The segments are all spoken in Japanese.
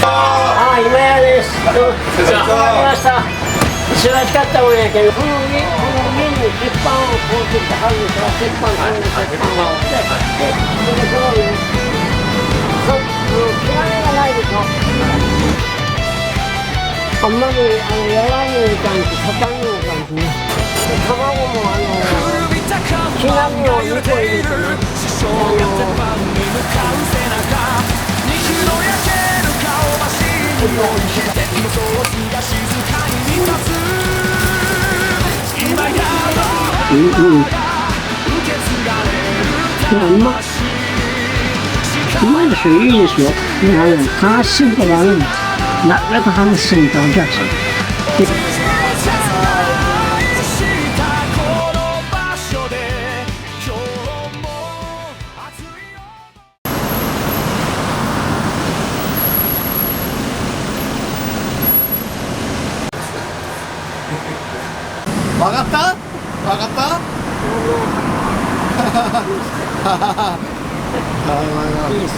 あ、今やです。どうもありました。忙しかったもんやけど、この家に鉄板をこう切ってはるんですが、鉄板をで、その気兼ねがないでしょ。あんまりやらぬいかんし、たたんぬいかんしね。卵も木並みを2個入れてね。うまいですよ、いいですよ。話するとダメです。なるべく話するとお客さん。わかった？わかった？いいです。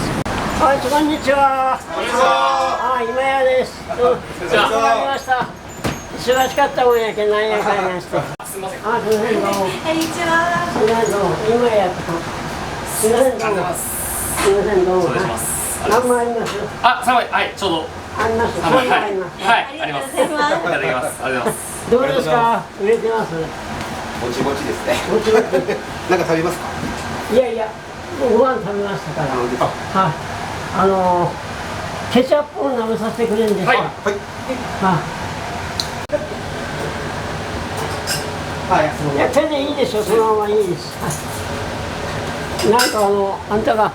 はい、こんにちは。あ、今やです。どうもありました。忙しかったもんやけど、何やかんやして。すみません。あ、すみません、どうも。こんにちは。すみません、どうも。今やと。すみません、どうも。すみません、どうも。何もあります。あ、3枚、はい、ちょうど。あります。3枚あります。はい、あります。いただきます。ありがとうございます。どうですか。売れてます。ぼちぼちですね。ぼちぼち。なんか食べますか？いやいや、ご飯食べましたから。はい。ケチャップを舐めさせてくれるんですか。はい。はい。いや、手でいいですよ。そのままいいです。なんかあんたが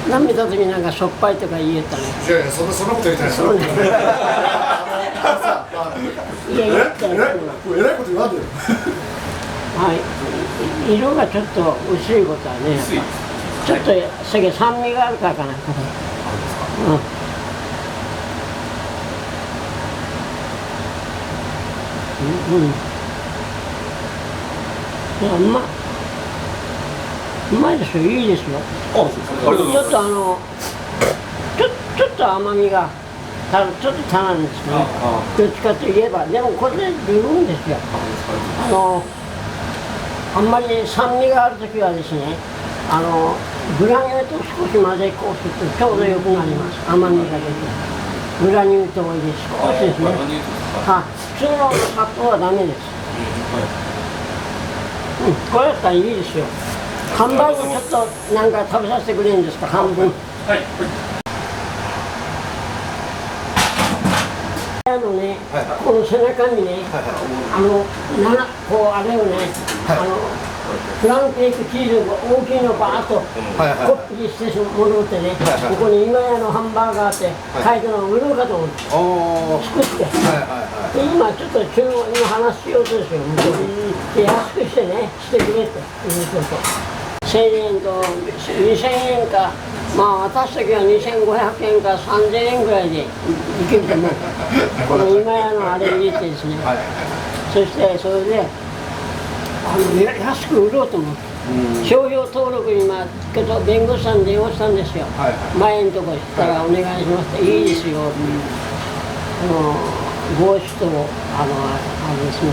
舐めた時なんかしょっぱいとか言えたね。いやいや、そんなこと言ってないですよ。いやいや、えらいこと言わんでよ。はい。色がちょっと薄いことはね。ちょっと酸味があるからかな。うまいですよ、いいですよ。ちょっと甘みがちょっと足らんですね。どっちかといえば、でもこれで十分ですよ。あんまり酸味があるときはですね、グラニュー糖を少し混ぜこうするとちょうどよくなります。甘みが出て。グラニュー糖を入れ少しですね。普通の砂糖はダメです。これだったらいいですよ。ハンバーグちょっとなんか食べさせてくれるんですか、半分。はい。この背中にね、こうあれをね、フランクエッグチーズが大きいのバーッとコッピーして戻ってね、ここに今屋のハンバーガーって書いてるのを売ろうかと思って作って、今ちょっと中国の話しようとですよ、で安くしてね、してくれって言うと。1000円と2000円か、まあ渡す時は2500円か3000円ぐらいでいけると思う。この今屋のあれ入れてですね、そしてそれで安く売ろうと思って、商標登録に弁護士さんに電話したんですよ。前のところしたらお願いしますって、いいですよ、帽子とあれですね、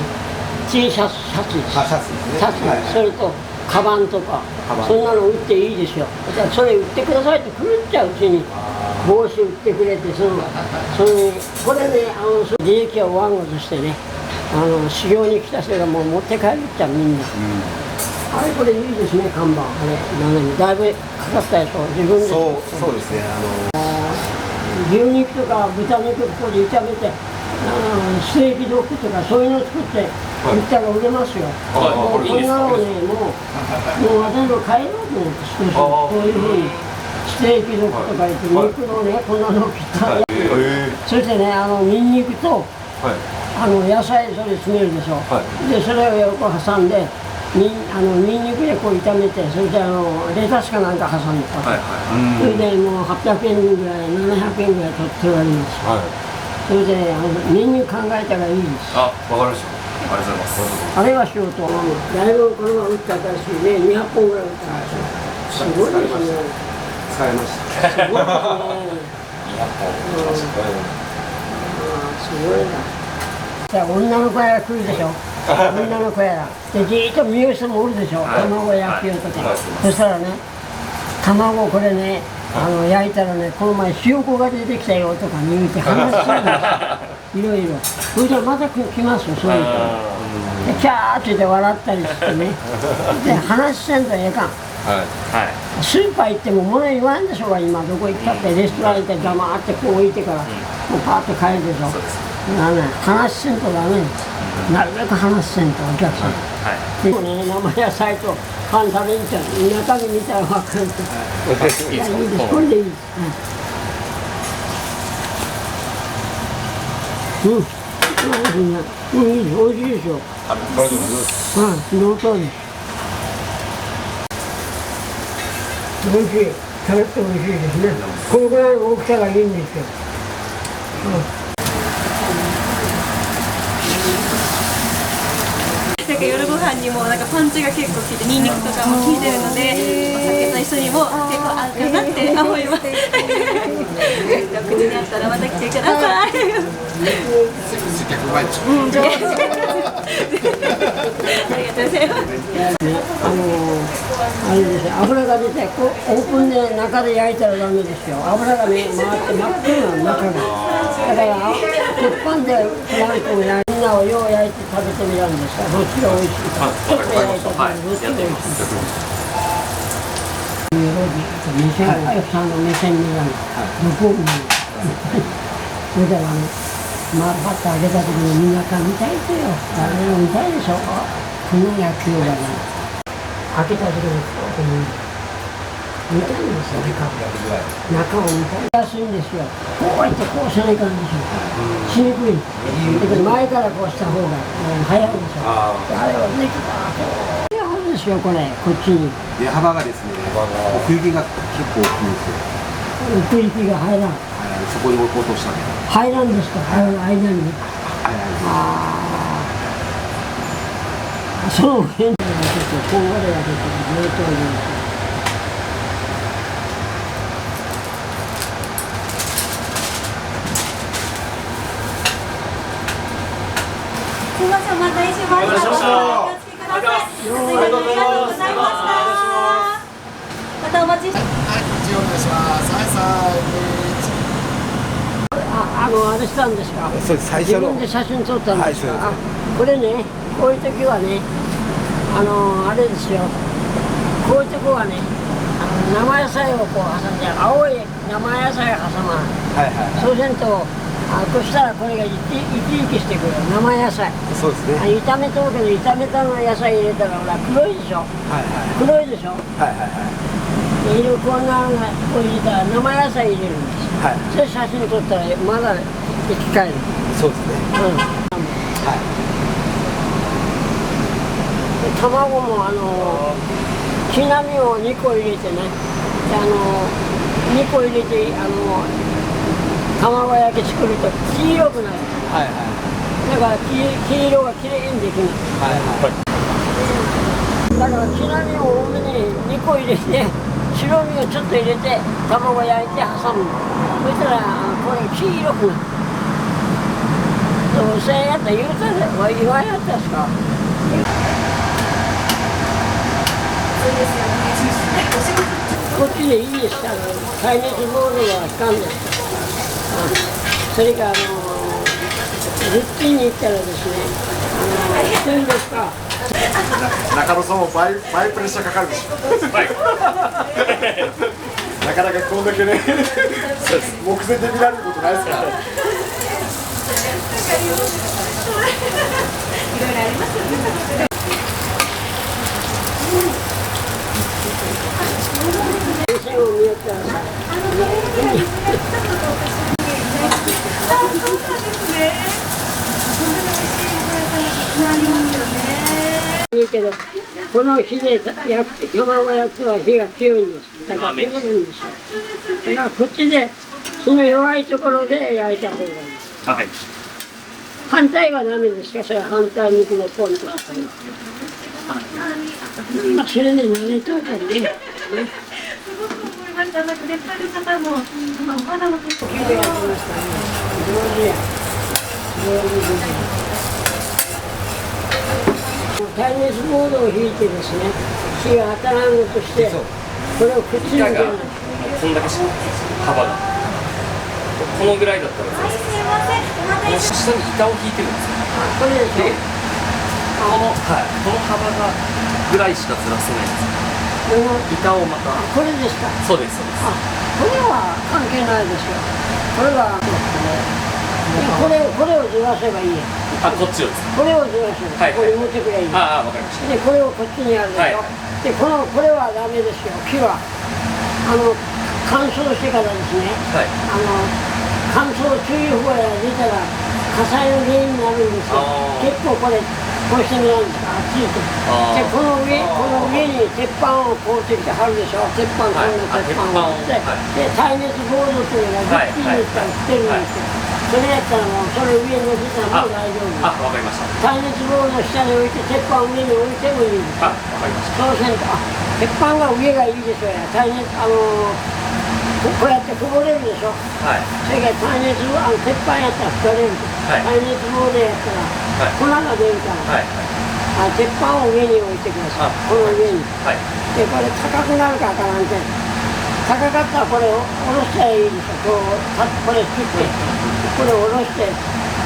Tシャツです。シャツ、それとカバンとか、そんなの売っていいですよ。それ売ってくださいって来るっちゃうちに帽子売ってくれて、これね、利益をワンゴとしてね、修行に来た人がもう持って帰るっちゃみんな。あれこれいいですね、看板。だいぶかかったやつを自分で。そうですね。牛肉とか豚肉ここで炒めて、ステーキドッグとかそういうの作って売ったら売れますよ。こんなのね、もう私も帰ろうと思って、少しこういうふうにステーキドッグとか言って肉のね、こんなの切ったら、そしてね、ニンニクと野菜それ詰めるでしょ。でそれを横挟んでニンニクでこう炒めて、それでレタスかなんか挟んで、それでもう800円ぐらい700円ぐらい取られるんですよ。それでメニュー考えたらいいです。わかりました。ありがとうございます。あれはしようと思う。だいぶこのまま打ったらしいね、200本ぐらい打ったんですよ。すごいですね。使いました。すごいですね。すごいな。じゃあ女の子やら来るでしょ。女の子やら。でじーっと見る人もおるでしょ。卵焼きよとか。そしたらね、卵これね、焼いたらね、この前ひよこが出てきたよとか言うて話するんですよ。いろいろ。それじゃまた来ますよ、そういう人。でキャーって言って笑ったりしてね。で話せんとええかん。スーパー行っても物言わんでしょうが、今どこ行ったってレストラン行って黙ってこう置いてからもうパーッと帰るでしょ。話せんとダメです。なるべく話せんとお客さん。でもね、生野菜とパン食べに行ったら中身見たら分かると。いいです、これでいいです。いいです、おいしいですよ。その通り。おいしい、食べておいしいですね。このぐらいの大きさがいいんですよ。なんか夜ご飯にもなんかパンチが結構効いて、ニンニクとかも効いてるので、お酒と一緒にも結構合うかなって思います。口にあったらまた来てください。接客うまいでしょ。上手。ありがとうございます。あれですよ、油が出てオープンで中で焼いたらダメですよ。油がね回って真っ黒な中が。だから鉄板でフランクを焼いてみんなをよう焼いて食べてみたんですが、どっちが美味しいか。ちょっと焼いたらどっちが美味しいか。お客さんの目線になる。向こうに。それからね、パッと開けた時にみんなから見たいですよ。誰でも見たいでしょ。この野球がね、開けた時にこうやって見たいんですよ。中を見たい。安いんですよ。こうやってこうしないかんでしょ。しにくい。だけど前からこうした方が早いでしょ。あれをできたらこうやるんですよ、これ、こっちに。出幅がですね、奥行きが結構大きいんですよ。奥行きが入らん。そこに置こうとしたんで。入らんですか、間に。その辺でちょっとこんがりが出てる、冷凍に。すみません、お待たせしました。お気をつけください。ありがとうございました。またお待ちして。はい、こっちお願いします。はい、あれしたんですか。そうです、最初の。自分で写真撮ったんですか。はい、これね、こういう時はね、あれですよ。こういうとこはね、生野菜をこう挟んで、青い生野菜を挟まない。そうせんと、こうしたらこれが生き生きしてくる生野菜。そうですね。炒めとるけど、炒めたの野菜入れたらほら黒いでしょ。黒いでしょ。色こんなのがこう入れたら生野菜入れるんです。それ写真撮ったらまだ生き返る。そうですね。卵も毛並みを2個入れてね、2個入れて卵焼き作ると黄色くなる。だから黄色がきれいにできない。だから毛並みを多めに2個入れて、白身をちょっと入れて卵焼いて挟む。そしたらこれ黄色くなる。そうせんやったら言うたで、言わんやったですか。こっちでいいですか。耐熱ボウルはあかんです。それからルッキーに行ったらですね、いいんですか。中野さんも倍プレッシャーかかるでしょ。なかなかこんだけね、目前で見られることないですから。いろいろありますよね。いいけど、この火で焼く卵焼くは火が強いんです。だから焦げるんですよ。だからこっちで火の弱いところで焼いた方がいい。反対はダメですか。それは反対向きのポンとしたり。それで慣れといたりね。なんかくれてる方もまだまだ結構綺麗やってましたね。上手や。上手ですね。耐熱ボードを引いてですね、火が当たらんのとして、これをくっつけて板がもうこんだけ幅がこのぐらいだったらはい、すいません。お待たせし下に板を引いてるんですよ。これでしょ。でこの幅がぐらいしかずらせないんですよ。この板をまたこれですか。そうですそうです。あ、これは関係ないですよ。これはこれをずらせばいいや。あ、こっちをですか。これをずらす。はいここに持ってくればいい。ああ、わかりました。でこれをこっちにあるでしょ。はいでこれはダメですよ。木は乾燥してからですね。はい。乾燥注意報が出たら火災の原因になるんですよ。結構これこうしてみないんですか。熱いと。でこの上に鉄板をこうしてきて貼るでしょ。鉄板こんな鉄板を貼って、で耐熱ボードっていうのがビッチリしたら売ってるんですよ。それやったらもうそれ上に乗せたらもう大丈夫です。あ、わかりました。耐熱ボードの下に置いて鉄板を上に置いてもいいんですよ。あ、わかりました。そうせんと鉄板が上がいいでしょうや。耐熱こうやってこぼれるでしょ。はい。それから耐熱鉄板やったら吹かれる。はい耐熱ボードやったら粉が出るから、はい。鉄板を上に置いてください。この上に。はい。でこれ高くなるかわからんけど、高かったらこれを下ろしたらいいでしょ。これ切ってこれを下ろして。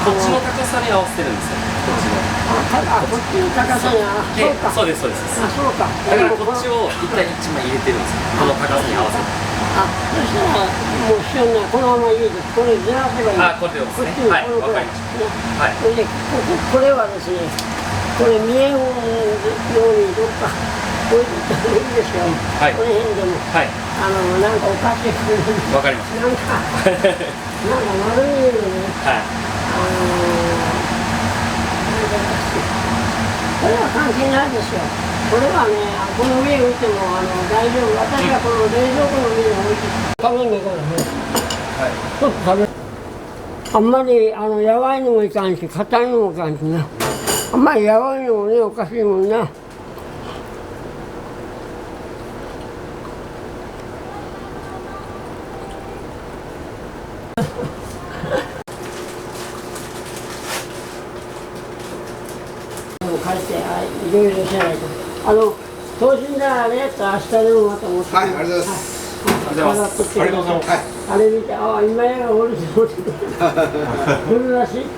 こっちの高さに合わせてるんですよ。こっちの。こっちの高さにそうか。そうですそうです。あ、そうか。だからこっちを一回一枚入れてるんですよ。この高さに合わせて。あ、そしたらもう一緒にこのままいいです。これずらせばいい。あ、これでですね。はい、わかりました。はい。それでこれはですね、これ見えんようにどっか置いておいた方がいいですよ。はい。この辺でも。はい。なんかおかしい。わかりました。なんか丸見えるね。はい。これは関係ないですよ。これはね、この上置いても大丈夫。私はこの冷蔵庫の上に置いて食べんねこれね。はい。ちょっと食べ。あんまりやわいのもいかんし、硬いのもいかんしな。あんまりやわいのもね、おかしいもんな。書いて、いろいろしないと。等身大あれやったら明日でもまた持ってくる。はい、ありがとうございます。ありがとうございます。ありがとうございます。あれ見て、今やがおるし、おるらしい。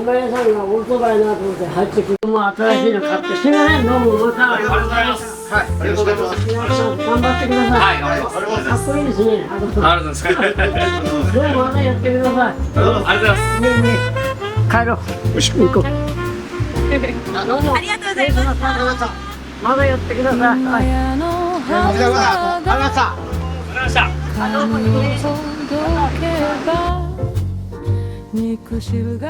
今やさんがオートバイなと思って入ってくる。もう新しいの買って、すみません、どうもまた。ありがとうございます。はい、ありがとうございます。皆さん頑張ってください。はい、頑張ります。かっこいいですね。ありがとうございます。どうもまたやってください。ありがとうございます。ねえねえ、帰ろう。よし、行こう。どうも。ありがとうございます。まだやってください。はい。じゃあまた、ありがとうございました。ありがとうございました。届けば肉汁が